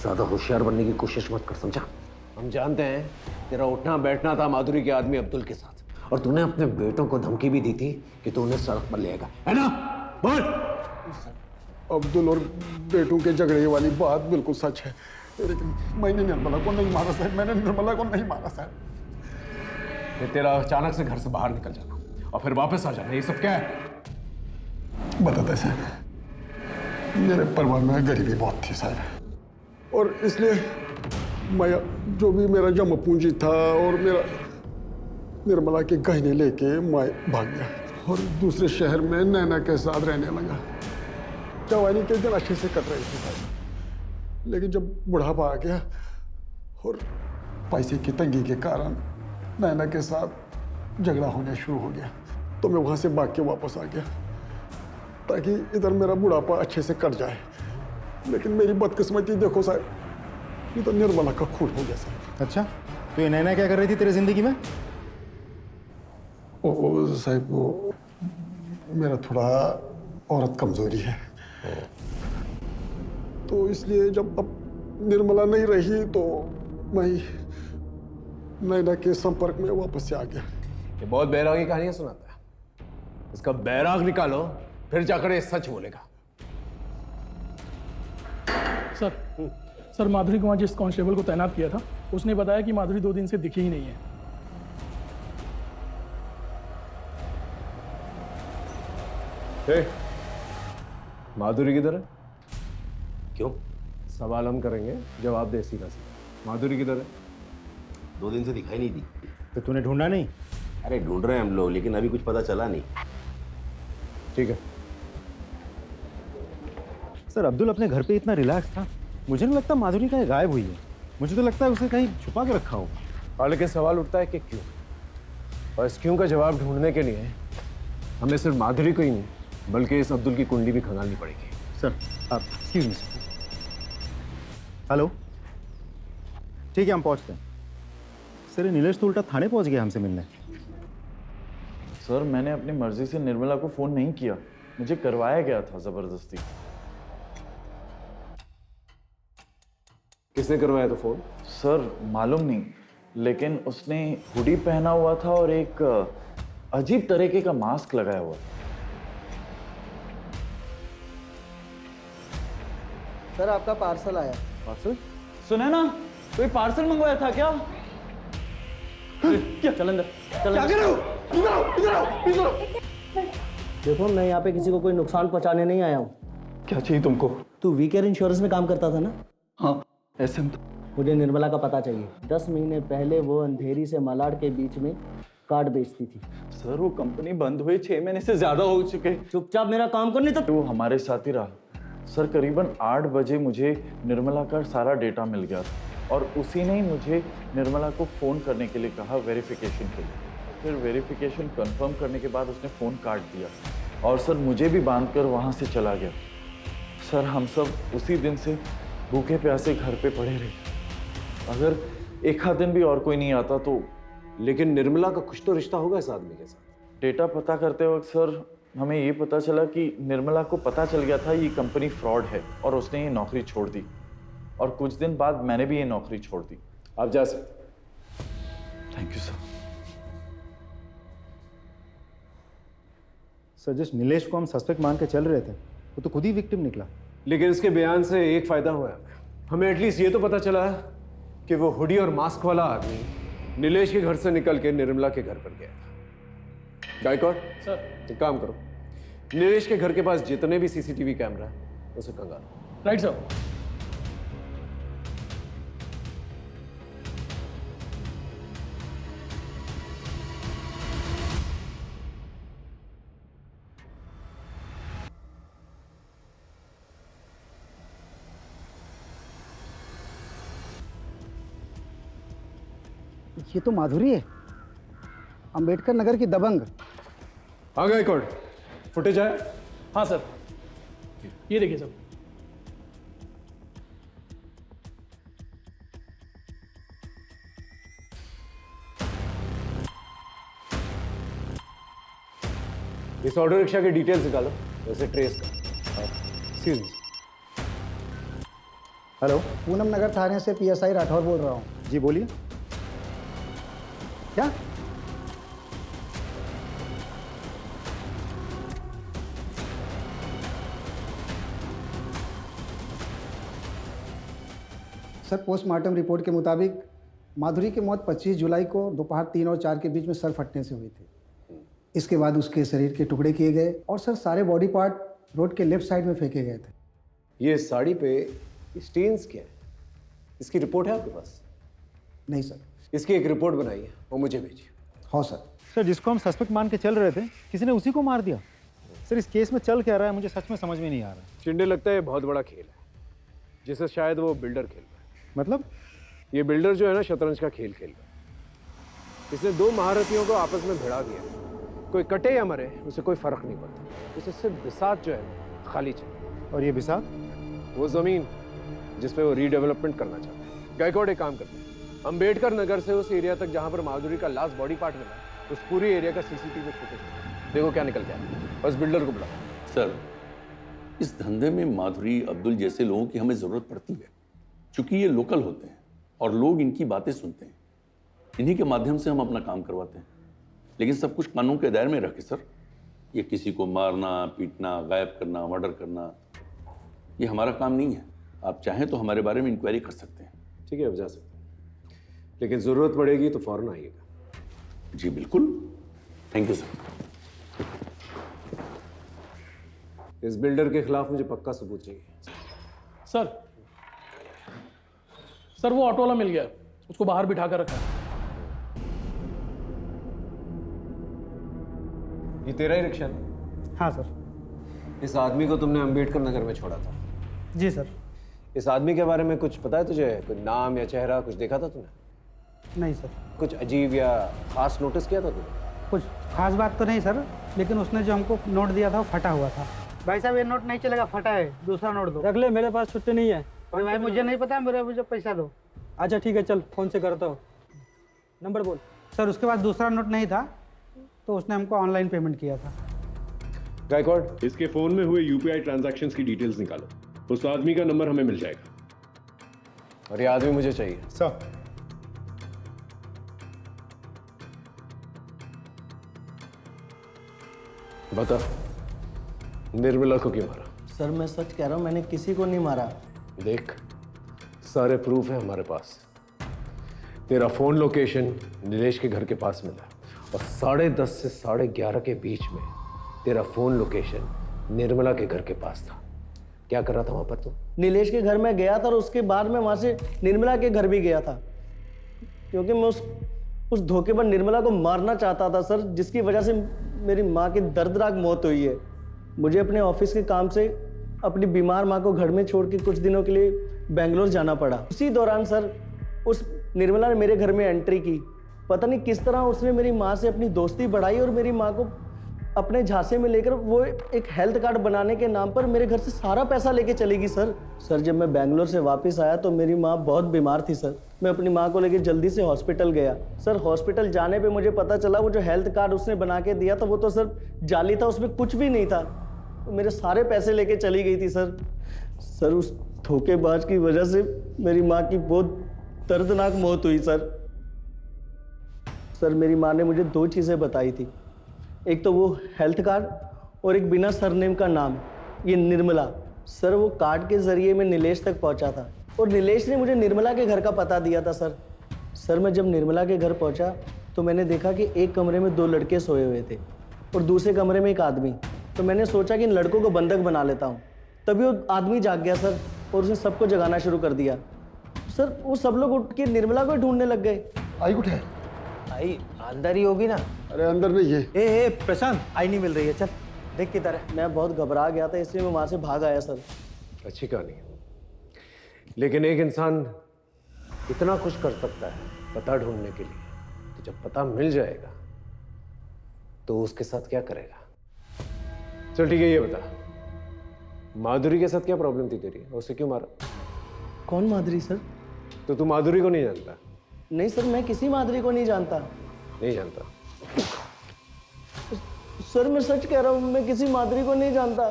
ज्यादा होशियार बनने की कोशिश मत कर, समझा? हम जानते हैं तेरा उठना बैठना था माधुरी के आदमी अब्दुल के साथ, और तूने अपने बेटों को धमकी भी दी थी कि तू उन्हें सड़क पर ले आएगा, है ना? बोल। अब्दुल और बेटों के झगड़े वाली बात बिल्कुल सच है, लेकिन मैंने निर्मला को नहीं मारा साहब। मैंने निर्मला को नहीं मारा साहब। फिर तेरा अचानक से घर से बाहर निकल जाना और फिर वापस आ जाना, ये सब क्या है? बताते साहब, मेरे परिवार में गरीबी बहुत थी साहब, और इसलिए मैं जो भी मेरा जमा पूंजी था और मेरा निर्मला के गहने लेके मैं भाग गया और दूसरे शहर में नैना के साथ रहने लगा। जवानी के दिन अच्छे से कट रही थी साहब, लेकिन जब बुढ़ापा आ गया और पैसे की तंगी के कारण नैना के साथ झगड़ा होना शुरू हो गया, तो मैं वहाँ से भाग के वापस आ गया ताकि इधर मेरा बुढ़ापा अच्छे से कट जाए। लेकिन मेरी बदकिस्मती देखो साहब, ये तो निर्मला का खून हो गया साहब। अच्छा, तो ये नैना क्या कर रही थी तेरी जिंदगी में? ओ साहब, वो मेरा थोड़ा औरत कमजोरी है, तो इसलिए जब अब निर्मला नहीं रही तो मैं नैना के संपर्क में वापस से आ गया। ये बहुत बैरागी कहानियां सुनाता है, इसका बैराग निकालो, फिर जाकर ये सच बोलेगा। सर माधुरी को वहाँ जिस कांस्टेबल को तैनात किया था, उसने बताया कि माधुरी 2 दिन से दिखी ही नहीं है। माधुरी किधर है? क्यों? सवाल हम करेंगे, जवाब दे सीधा सीधा। माधुरी किधर है? 2 दिन से दिखाई नहीं दी। तो तूने ढूंढा नहीं? अरे ढूंढ रहे हैं हम लोग, लेकिन अभी कुछ पता चला नहीं। ठीक है सर, अब्दुल अपने घर पे इतना रिलैक्स था, मुझे नहीं लगता माधुरी कहीं गायब हुई है। मुझे तो लगता है उसे कहीं छुपा के रखा होगा। लेकिन सवाल उठता है कि क्यों, और इस क्यों का जवाब ढूंढने के लिए हमें सिर्फ माधुरी को ही नहीं बल्कि इस अब्दुल की कुंडली भी खंगालनी पड़ेगी। सर आप एक्सक्यूज मी सर। हेलो, ठीक है हम पहुंचते हैं। सर ये नीलेश तो उल्टा थाने पहुंच गया हमसे मिलने। सर मैंने अपनी मर्जी से निर्मला को फोन नहीं किया, मुझे करवाया गया था जबरदस्ती। किसने करवाया था फोन? सर मालूम नहीं, लेकिन उसने हुडी पहना हुआ था और एक अजीब तरीके का मास्क लगाया हुआ था। सर आपका पार्सल आया। पार्सल? सुना ना, कोई पार्सल मंगवाया था क्या? क्या? चल अंदर, चल क्या अंदर। कर रहे हो? इधर आओ, इधर आओ, इधर आओ। देखो मैं यहाँ पे किसी को कोई नुकसान पहुँचाने नहीं आया हूँ। क्या चाहिए तुमको? तू वीकेयर इंश्योरेंस में काम करता था ना? हाँ, ऐसे में। मुझे निर्मला का पता चाहिए। 10 महीने पहले वो अंधेरी से मलाड के बीच में कार्ड बेचती थी। सर वो कंपनी बंद हुए 6 महीने से ज्यादा हो चुके। चुपचाप मेरा काम करने तक। वो हमारे साथ ही रहा। सर करीबन 8 बजे मुझे निर्मला का सारा डेटा मिल गया था और उसी ने ही मुझे निर्मला को फ़ोन करने के लिए कहा वेरिफिकेशन के लिए। फिर वेरिफिकेशन कंफर्म करने के बाद उसने फ़ोन काट दिया और सर मुझे भी बांध कर वहाँ से चला गया। सर हम सब उसी दिन से भूखे प्यासे घर पे पड़े रहे। अगर एक आध दिन भी और कोई नहीं आता तो। लेकिन निर्मला का कुछ तो रिश्ता होगा इस आदमी के साथ। डेटा पता करते वक्त सर हमें ये पता चला कि निर्मला को पता चल गया था ये कंपनी फ्रॉड है और उसने ये नौकरी छोड़ दी और कुछ दिन बाद मैंने भी ये नौकरी छोड़ दी। आप जा सकते। Thank you sir. सर जिस नीलेश को हम सस्पेक्ट मान के चल रहे थे वो तो खुद ही विक्टिम निकला। लेकिन इसके बयान से एक फायदा हुआ है हमें। एटलीस्ट ये तो पता चला कि वो हुडी और मास्क वाला आदमी नीलेश के घर से निकल के निर्मला के घर पर गया था। गायकवाड़ सर एक काम करो, नीलेश के घर के पास जितने भी सीसीटीवी कैमरा है उसे कंगालो। Right sir. ये तो माधुरी है, अंबेडकर नगर की दबंग। हाँ गायकवाड़, फुटेज आया? हाँ सर, ये देखिए सर। इस ऑटो रिक्शा की डिटेल्स निकालो, वैसे ट्रेस का। Excuse me. हेलो, पूनम नगर थाने से पीएसआई राठौर बोल रहा हूँ। जी बोलिए। क्या? सर पोस्टमार्टम रिपोर्ट के मुताबिक माधुरी की मौत 25 जुलाई को दोपहर 3 और 4 के बीच में सर फटने से हुई थी। इसके बाद उसके शरीर के टुकड़े किए गए और सर सारे बॉडी पार्ट रोड के लेफ्ट साइड में फेंके गए थे। ये साड़ी पे स्टेन्स क्या है? इसकी रिपोर्ट है आपके पास? नहीं सर। इसकी एक रिपोर्ट बनाई है, वो मुझे भेजिए। हाँ सर। सर जिसको हम सस्पेक्ट मान के चल रहे थे किसी ने उसी को मार दिया। सर इस केस में चल क्या रहा है मुझे सच में समझ में नहीं आ रहा। चिंडे लगता है बहुत बड़ा खेल है जिसे शायद वो बिल्डर खेल रहा है। मतलब? ये बिल्डर जो है ना शतरंज का खेल खेल रहा है। इसने 2 महारथियों को आपस में भिड़ा दिया। कोई कटे या मरे उसे कोई फर्क नहीं पड़ता। उसे सिर्फ बिसात जो है खाली चाहिए। और ये बिसात? वो जमीन जिस पे वो रीडेवलपमेंट करना चाहता है। गायकवाड़ एक काम करते हैं, अंबेडकर नगर से उस एरिया तक जहां पर माधुरी का लास्ट बॉडी पार्ट मिला, उस पूरी एरिया का सीसीटीवी फुटेज देखो क्या निकल गया। बस बिल्डर को बुलाओ। सर इस धंधे में माधुरी अब्दुल जैसे लोगों की हमें ज़रूरत पड़ती है, क्योंकि ये लोकल होते हैं और लोग इनकी बातें सुनते हैं। इन्हीं के माध्यम से हम अपना काम करवाते हैं, लेकिन सब कुछ कानून के दायरे में रखे सर। ये किसी को मारना, पीटना, गायब करना, मर्डर करना, ये हमारा काम नहीं है। आप चाहें तो हमारे बारे में इंक्वायरी कर सकते हैं। ठीक है, जा सकते हैं, लेकिन ज़रूरत पड़ेगी तो फौरन आइएगा। जी बिल्कुल। Thank you sir. इस बिल्डर के खिलाफ मुझे पक्का सबूत चाहिए। सर वो ऑटो वाला मिल गया, उसको बाहर बिठा कर रखा है। ये तेरा ही रिक्शा है? हाँ सर। इस आदमी को तुमने अंबेडकर नगर में छोड़ा था? जी सर। इस आदमी के बारे में कुछ पता है तुझे? कोई नाम या चेहरा कुछ देखा था तूने? नहीं सर। कुछ अजीब या खास नोटिस किया था तूने? कुछ खास बात तो नहीं सर, लेकिन उसने जो हमको नोट दिया था वो फटा हुआ था। भाई साहब ये नोट नहीं चलेगा, फटा है, दूसरा नोट दो। रख ले, मेरे पास छुट्टी नहीं है। अरे भाई मुझे नहीं पता, मुझे पैसा दो। अच्छा ठीक है, चल फोन से करता हूँ। नंबर बोल। सर उसके पास दूसरा नोट नहीं था तो उसने हमको ऑनलाइन पेमेंट किया था। गायकवाड़, इसके फोन में हुए यूपीआई ट्रांजैक्शंस की डिटेल्स निकालो। उस आदमी का नंबर हमें मिल जाएगा। और ये आदमी मुझे चाहिए। सर बता, निर्मला को क्यों मारा? सर मैं सच कह रहा हूँ, मैंने किसी को नहीं मारा। देख, सारे प्रूफ है हमारे पास। तेरा फोन लोकेशन नीलेश के घर के पास मिला और 10:30 से 11:30 के बीच में तेरा फोन लोकेशन निर्मला के घर के पास था। क्या कर रहा था वहां पर तू? नीलेश के घर में गया था और उसके बाद में वहां से निर्मला के घर भी गया था, क्योंकि मैं उस धोखेबाज निर्मला को मारना चाहता था सर, जिसकी वजह से मेरी माँ की दर्दनाक मौत हुई है। मुझे अपने ऑफिस के काम से अपनी बीमार माँ को घर में छोड़ के कुछ दिनों के लिए बेंगलोर जाना पड़ा। उसी दौरान सर उस निर्मला ने मेरे घर में एंट्री की। पता नहीं किस तरह उसने मेरी माँ से अपनी दोस्ती बढ़ाई और मेरी माँ को अपने झांसे में लेकर वो एक हेल्थ कार्ड बनाने के नाम पर मेरे घर से सारा पैसा लेके चली गई सर। जब मैं बेंगलोर से वापस आया तो मेरी माँ बहुत बीमार थी सर। मैं अपनी माँ को लेकर जल्दी से हॉस्पिटल गया सर। हॉस्पिटल जाने पे मुझे पता चला वो जो हेल्थ कार्ड उसने बना के दिया था वो तो सर जाली था, उसमें कुछ भी नहीं था। तो मेरे सारे पैसे लेके चली गई थी सर। उस धोखेबाज की वजह से मेरी माँ की बहुत दर्दनाक मौत हुई सर। मेरी माँ ने मुझे 2 चीज़ें बताई थी, एक तो वो हेल्थ कार्ड और एक बिना सरनेम का नाम, ये निर्मला। सर वो कार्ड के जरिए मैं नीलेश तक पहुंचा था और नीलेश ने मुझे निर्मला के घर का पता दिया था सर। मैं जब निर्मला के घर पहुंचा तो मैंने देखा कि एक कमरे में 2 लड़के सोए हुए थे और दूसरे कमरे में एक आदमी। तो मैंने सोचा कि इन लड़कों को बंधक बना लेता हूँ। तभी वो आदमी जाग गया सर और उसने सबको जगाना शुरू कर दिया सर। वो सब लोग उठ के निर्मला को ढूंढने लग गए। आई कुछ है? आई अंदर ही होगी ना। अरे अंदर नहीं है। ए प्रशांत, आई नहीं मिल रही है, चल देख किधर है। मैं बहुत घबरा गया था इसलिए मैं वहां से भाग आया सर। अच्छी कहानी है, लेकिन एक इंसान इतना कुछ कर सकता है पता ढूंढने के लिए, तो जब पता मिल जाएगा तो उसके साथ क्या करेगा? चल ठीक है, ये बता, माधुरी के साथ क्या प्रॉब्लम थी तेरी? उसे क्यों मारा? कौन माधुरी सर? तो तू माधुरी को नहीं जानता? नहीं सर, मैं किसी माधुरी को नहीं जानता। नहीं जानता? सर मैं सच कह रहा हूं, मैं किसी माधुरी को नहीं जानता।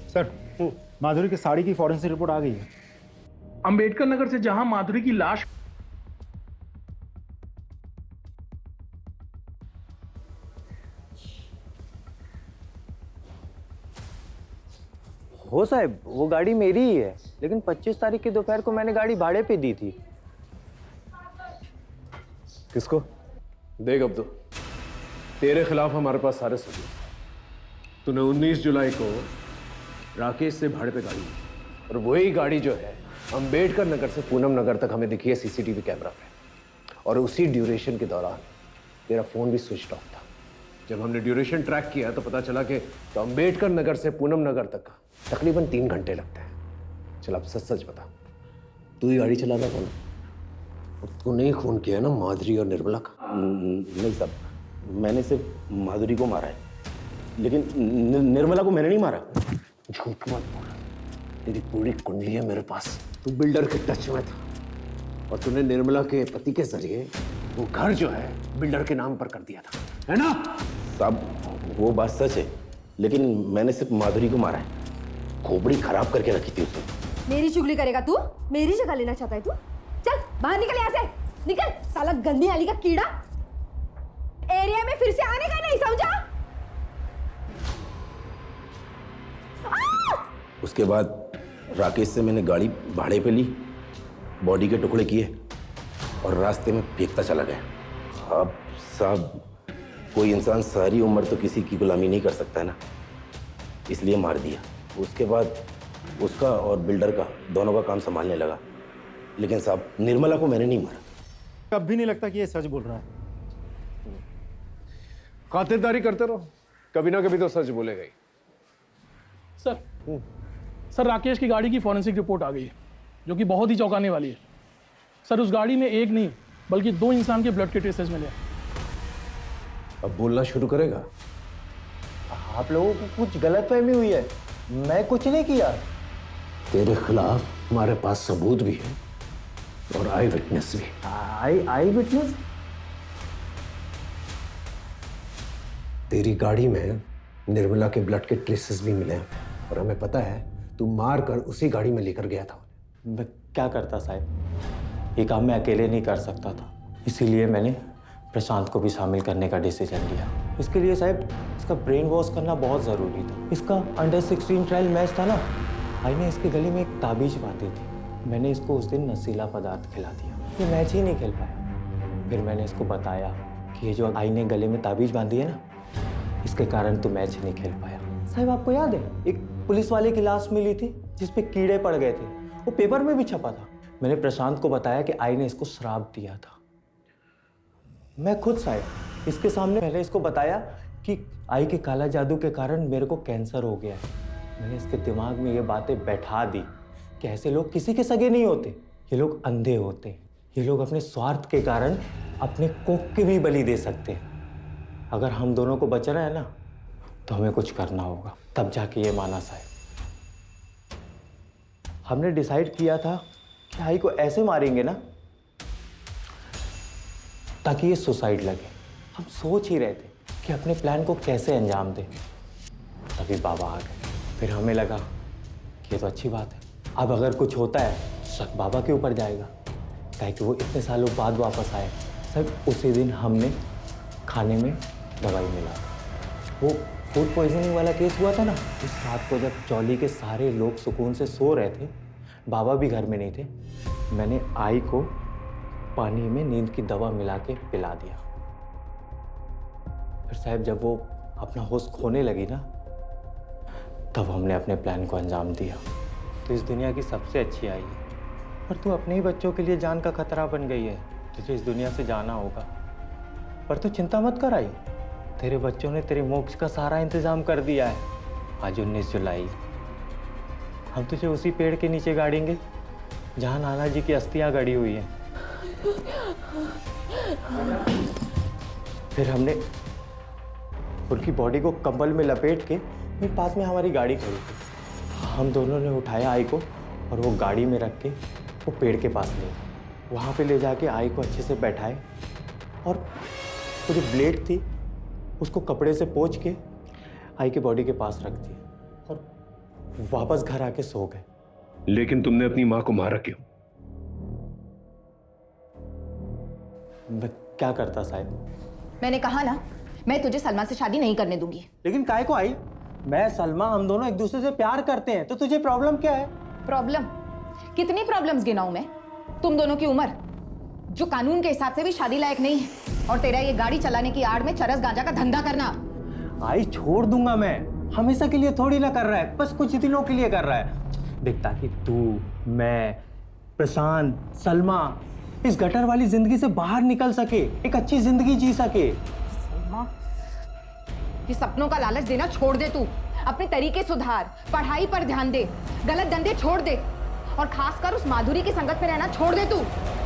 सर, माधुरी की साड़ी की फॉरेंसिक रिपोर्ट आ गई है। अंबेडकर नगर से जहां माधुरी की लाश हो साहब, वो गाड़ी मेरी ही है, लेकिन 25 तारीख की दोपहर को मैंने गाड़ी भाड़े पे दी थी। किसको? देख अब तो तेरे खिलाफ हमारे पास सारे सबूत। तूने 19 जुलाई को राकेश से भाड़े पे गाड़ी ली और वही गाड़ी जो है अंबेडकर नगर से पूनम नगर तक हमें दिखी है सीसीटीवी कैमरा पे। और उसी ड्यूरेशन के दौरान तेरा फोन भी स्विच ऑफ था। जब हमने ड्यूरेशन ट्रैक किया तो पता चला कि तो अंबेडकर नगर से पूनम नगर तक तकरीबन 3 घंटे लगते हैं। चल अब सच सच बता, तू ही गाड़ी चला रहा था ना? तूने ही खून किया ना माधुरी और निर्मला का? नहीं साहब, मैंने सिर्फ माधुरी को मारा है, लेकिन निर्मला को मैंने नहीं मारा। झूठ मत बोल, तेरी पूरी कुंडली है मेरे पास। तू बिल्डर के टच में था और तूने निर्मला के पति के जरिए वो घर जो है बिल्डर के नाम पर कर दिया था, है ना? साहब वो बात सच है, लेकिन मैंने सिर्फ माधुरी को मारा है। खोपड़ी खराब करके रखी थी उसने। मेरी चुगली करेगा तू? मेरी जगह लेना चाहता है तू? चल बाहर निकल यहाँ से, निकल साला गंदी नाली का कीड़ा। एरिया में फिर से आने का नहीं, समझा? उसके बाद राकेश से मैंने गाड़ी भाड़े पे ली, बॉडी के टुकड़े किए और रास्ते में फेंकता चला गया। अब साहब कोई इंसान सारी उम्र तो किसी की गुलामी नहीं कर सकता है ना, इसलिए मार दिया। उसके बाद उसका और बिल्डर का दोनों का काम संभालने लगा। लेकिन साहब निर्मला को मैंने नहीं मारा। कभी नहीं लगता कि ये सच बोल रहा है। खातिरदारी करते रहो, कभी ना कभी तो सच बोलेगा ही। सर राकेश की गाड़ी की फॉरेंसिक रिपोर्ट आ गई है, जो कि बहुत ही चौंकाने वाली है। सर उस गाड़ी में एक नहीं बल्कि 2 इंसान के ब्लड के ट्रेसेस मिले। अब बोलना शुरू करेगा? आप लोगों को कुछ गलतफहमी हुई है, मैं कुछ नहीं किया। तेरे खिलाफ हमारे पास सबूत भी है और आई विटनेस भी। आई विटनेस? तेरी गाड़ी में निर्मला के ब्लड के ट्रेसेस भी मिले हैं और हमें पता है तू मार कर उसी गाड़ी में लेकर गया था। मैं क्या करता साहब, ये काम मैं अकेले नहीं कर सकता था। इसीलिए मैंने प्रशांत को भी शामिल करने का डिसीजन लिया। इसके लिए साहब इसका ब्रेन वॉश करना बहुत ज़रूरी था। इसका अंडर 16 ट्रायल मैच था ना, आई ने इसके गले में एक ताबीज बांधी थी। मैंने इसको उस दिन नशीला पदार्थ खिला दिया, ये मैच ही नहीं खेल पाया। फिर मैंने इसको बताया कि ये जो आई ने गले में ताबीज बांधी है ना, इसके कारण तो मैच ही नहीं खेल पाया। साहब आपको याद है एक पुलिस वाले की लाश मिली थी जिसपे कीड़े पड़ गए थे, वो पेपर में भी छपा था। मैंने प्रशांत को बताया कि आई ने इसको श्राप दिया था। मैं खुद साहब इसके सामने मैंने इसको बताया कि आई के काला जादू के कारण मेरे को कैंसर हो गया है। मैंने इसके दिमाग में ये बातें बैठा दी कि ऐसे लोग किसी के सगे नहीं होते, ये लोग अंधे होते, ये लोग अपने स्वार्थ के कारण अपने कोख की भी बलि दे सकते हैं। अगर हम दोनों को बचना है ना तो हमें कुछ करना होगा। तब जाके ये माना साहब। हमने डिसाइड किया था कि आई को ऐसे मारेंगे ना ताकि ये सुसाइड लगे। हम सोच ही रहे थे कि अपने प्लान को कैसे अंजाम दें। तभी बाबा आ गए। फिर हमें लगा कि ये तो अच्छी बात है, अब अगर कुछ होता है शक बाबा के ऊपर जाएगा, ताकि वो इतने सालों बाद वापस आए। सब उसी दिन हमने खाने में दवाई मिला। वो फूड पॉइजनिंग वाला केस हुआ था ना, उस रात को जब चौली के सारे लोग सुकून से सो रहे थे, बाबा भी घर में नहीं थे, मैंने आई को पानी में नींद की दवा मिला के पिला दिया। फिर साहब जब वो अपना होश खोने लगी ना, तब हमने अपने प्लान को अंजाम दिया। तो इस दुनिया की सबसे अच्छी आई है, पर तू अपने ही बच्चों के लिए जान का खतरा बन गई है। तुझे इस दुनिया से जाना होगा, पर तू चिंता मत कर आई, तेरे बच्चों ने तेरे मोक्ष का सारा इंतजाम कर दिया है। आज 19 जुलाई, हम तुझे उसी पेड़ के नीचे गाड़ेंगे जहाँ नाना जी की अस्थियाँ गड़ी हुई हैं। फिर हमने उनकी बॉडी को कंबल में लपेट के फिर पास में हमारी गाड़ी खड़ी थी, हम दोनों ने उठाया आई को और वो गाड़ी में रख के वो पेड़ के पास ले गए। वहाँ पे ले जाके आई को अच्छे से बैठाए और वो जो ब्लेड थी उसको कपड़े से पोंछ के आई की बॉडी के पास रख दिया और वापस घर आके सो गए। लेकिन तुमने अपनी माँ को मारा क्यों? मैं क्या करता साहब? मैंने कहा ना, मैं तुझे सलमा से शादी नहीं करने दूंगी। लेकिन काय को आई? मैं सलमा हम दोनों एक दूसरे से प्यार करते हैं, तो तुझे प्रॉब्लम क्या है? प्रॉब्लम? कितनी प्रॉब्लम्स गिनाऊं मैं? तुम दोनों की उम्र जो कानून के हिसाब से भी शादी लायक नहीं है, और तेरा ये गाड़ी चलाने की आड़ में चरस गांजा का धंधा करना। आई छोड़ दूंगा मैं, हमेशा के लिए थोड़ी ना कर रहा है, बस कुछ दिनों के लिए कर रहा है। देख, ताकि तू, मैं, प्रशांत, सलमा इस गटर वाली जिंदगी से बाहर निकल सके, एक अच्छी जिंदगी जी सके। ये सपनों का लालच देना छोड़ दे तू, अपने तरीके सुधार, पढ़ाई पर ध्यान दे, गलत धंधे छोड़ दे, और खासकर उस माधुरी की संगत में रहना छोड़ दे तू।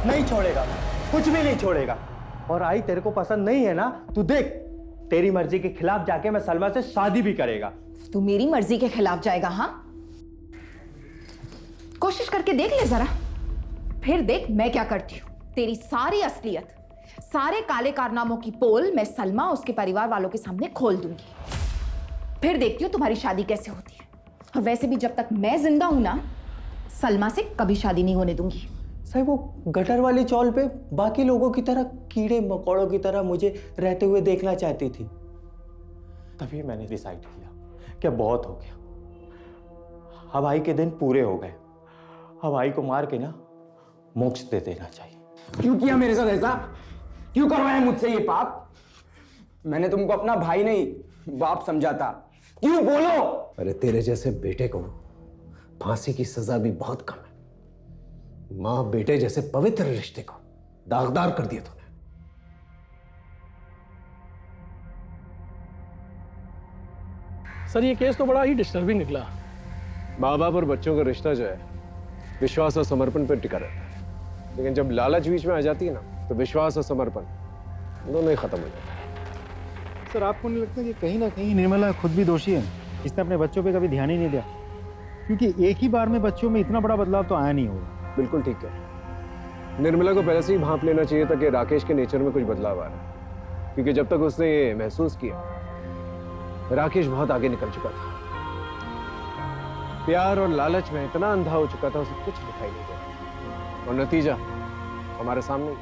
नहीं छोड़ेगा, कुछ भी नहीं छोड़ेगा। और आई तेरे को पसंद नहीं है ना, तू देख, तेरी मर्जी के खिलाफ जाके मैं सलमा से शादी भी करेगा। तू मेरी मर्जी के खिलाफ जाएगा? हाँ, कोशिश करके देख ले जरा, फिर देख मैं क्या करती हूँ। तेरी सारी असलियत, सारे काले कारनामों की पोल मैं सलमा उसके परिवार वालों के सामने खोल दूंगी। फिर देखती हूँ तुम्हारी शादी कैसे होती है। और वैसे भी जब तक मैं जिंदा हूं ना, सलमा से कभी शादी नहीं होने दूंगी। साहब वो गटर वाली चौल पे बाकी लोगों की तरह कीड़े मकोड़ों की तरह मुझे रहते हुए देखना चाहती थी। तभी मैंने डिसाइड किया कि बहुत हो गया, अब आई के दिन पूरे हो गए, अब आई को मार के ना मोक्ष दे देना चाहिए। क्यों किया मेरे साथ ऐसा? क्यों करवाया मुझसे ये पाप? मैंने तुमको अपना भाई नहीं बाप समझा था। क्यों बोलो? अरे तेरे जैसे बेटे को फांसी की सजा भी बहुत कम है। मां बेटे जैसे पवित्र रिश्ते को दागदार कर दिया तूने। सर ये केस तो बड़ा ही डिस्टर्बिंग निकला। माँ बाप और बच्चों का रिश्ता जो है विश्वास और समर्पण पर टिका रहता है, लेकिन जब लालच बीच में आ जाती है ना, तो विश्वास और समर्पण दोनों ही खत्म हो जाते हैं। सर आपको नहीं लगता कि कहीं ना कहीं निर्मला खुद भी दोषी है? इसने अपने बच्चों पे कभी ध्यान ही नहीं दिया, क्योंकि एक ही बार में बच्चों में इतना बड़ा बदलाव तो आया नहीं होगा। बिल्कुल ठीक है। निर्मला को पहले से ही भांप लेना चाहिए था कि राकेश के नेचर में कुछ बदलाव आ रहा है, क्योंकि जब तक उसने ये महसूस किया, राकेश बहुत आगे निकल चुका था। प्यार और लालच में इतना अंधा हो चुका था, उसे कुछ दिखाई नहीं देता, और नतीजा हमारे सामने।